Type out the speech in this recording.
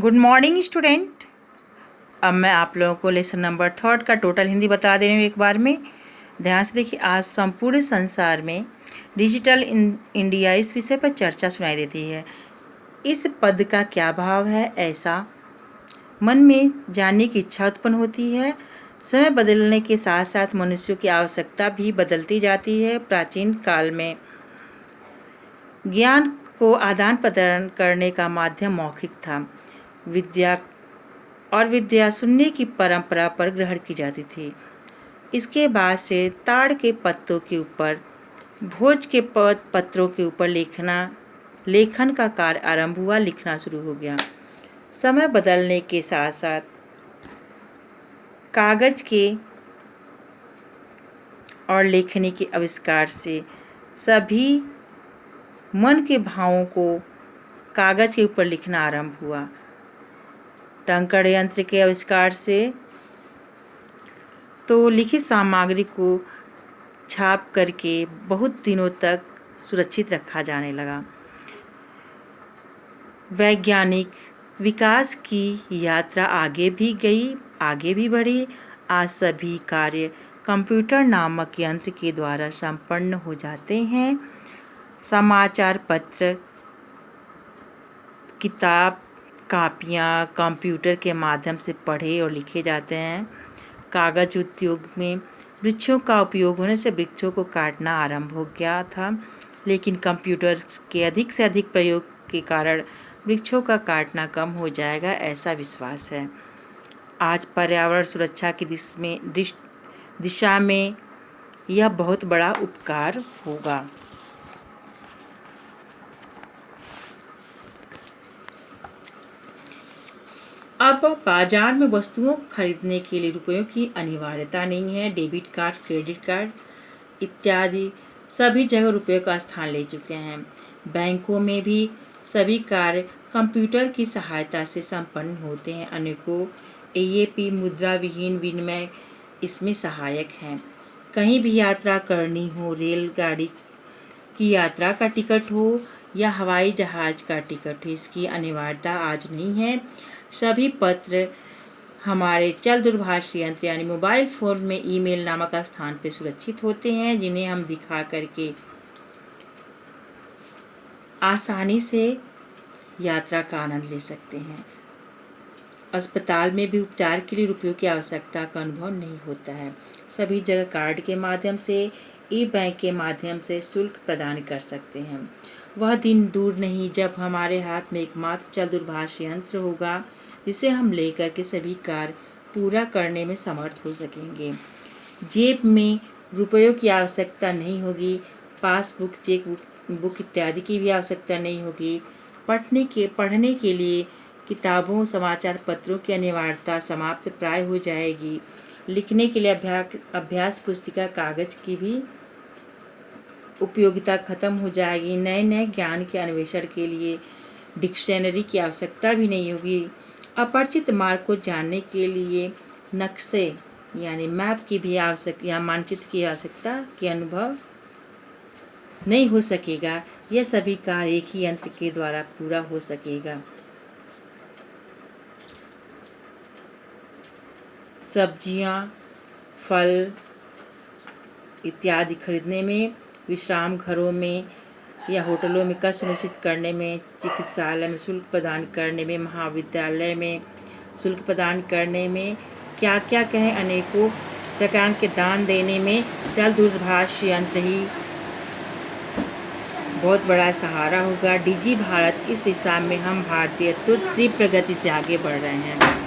Good morning student. अब मैं आप लोगों को लेसन नंबर 3 का टोटल हिंदी बता दे रही हूँ एक बार में। ध्यान से देखिए। आज संपूर्ण संसार में डिजिटल इंडिया इस विषय पर चर्चा सुनाई देती है। इस पद का क्या भाव है, ऐसा मन में जानने की इच्छा उत्पन्न होती है। समय बदलने के साथ साथ मनुष्यों की आवश्यकता भी बदलती जाती है। प्राचीन काल में ज्ञान को आदान प्रदान करने का माध्यम मौखिक था। विद्या सुनने की परंपरा पर ग्रहण की जाती थी। इसके बाद से ताड़ के पत्तों के ऊपर, भोज के पत्रों के ऊपर लेखन का कार्य आरंभ हुआ, लिखना शुरू हो गया। समय बदलने के साथ साथ कागज के और लेखनी के आविष्कार से सभी मन के भावों को कागज के ऊपर लिखना आरंभ हुआ। टंकण यंत्र के आविष्कार से तो लिखित सामग्री को छाप करके बहुत दिनों तक सुरक्षित रखा जाने लगा। वैज्ञानिक विकास की यात्रा आगे भी बढ़ी। आज सभी कार्य कंप्यूटर नामक यंत्र के द्वारा संपन्न हो जाते हैं। समाचार पत्र, किताब, कापियाँ कंप्यूटर के माध्यम से पढ़े और लिखे जाते हैं। कागज उद्योग में वृक्षों का उपयोग होने से वृक्षों को काटना आरंभ हो गया था, लेकिन कंप्यूटर के अधिक से अधिक प्रयोग के कारण वृक्षों का काटना कम हो जाएगा, ऐसा विश्वास है। आज पर्यावरण सुरक्षा की दिशा में यह बहुत बड़ा उपकार होगा। अब बाजार में वस्तुओं खरीदने के लिए रुपयों की अनिवार्यता नहीं है। डेबिट कार्ड, क्रेडिट कार्ड इत्यादि सभी जगह रुपयों का स्थान ले चुके हैं। बैंकों में भी सभी कार्य कंप्यूटर की सहायता से संपन्न होते हैं। अनेकों AAP मुद्रा विहीन विनिमय इसमें सहायक हैं। कहीं भी यात्रा करनी हो, रेलगाड़ी की यात्रा का टिकट हो या हवाई जहाज का टिकट हो, इसकी अनिवार्यता आज नहीं है। सभी पत्र हमारे चल दूरभाष यंत्र यानी मोबाइल फ़ोन में ईमेल नामक स्थान पर सुरक्षित होते हैं, जिन्हें हम दिखा करके आसानी से यात्रा का आनंद ले सकते हैं। अस्पताल में भी उपचार के लिए रुपयों की आवश्यकता का अनुभव नहीं होता है। सभी जगह कार्ड के माध्यम से, ई-बैंक के माध्यम से शुल्क प्रदान कर सकते हैं। वह दिन दूर नहीं जब हमारे हाथ में एकमात्र चल दूरभाष यंत्र होगा, जिसे हम लेकर के सभी कार्य पूरा करने में समर्थ हो सकेंगे। जेब में रुपयों की आवश्यकता नहीं होगी। पासबुक, चेक बुक इत्यादि की भी आवश्यकता नहीं होगी। पढ़ने के लिए किताबों, समाचार पत्रों की अनिवार्यता समाप्त प्राय हो जाएगी। लिखने के लिए अभ्यास पुस्तिका, कागज की भी उपयोगिता खत्म हो जाएगी। नए ज्ञान के अन्वेषण के लिए डिक्शनरी की आवश्यकता भी नहीं होगी। अपरिचित मार्ग को जानने के लिए नक्शे यानी मैप की भी आवश्यकता या मानचित्र की आवश्यकता के अनुभव नहीं हो सकेगा। यह सभी कार्य एक ही यंत्र के द्वारा पूरा हो सकेगा। सब्जियां, फल इत्यादि खरीदने में, विश्राम घरों में या होटलों में कर सुनिश्चित करने में, चिकित्सालय में शुल्क प्रदान करने में, महाविद्यालय में शुल्क प्रदान करने में, क्या क्या कहें, अनेकों प्रकार के दान देने में चल दूरभाष यंत्र ही बहुत बड़ा सहारा होगा। डिजी भारत, इस दिशा में हम भारतीय तो तीव्र प्रगति से आगे बढ़ रहे हैं।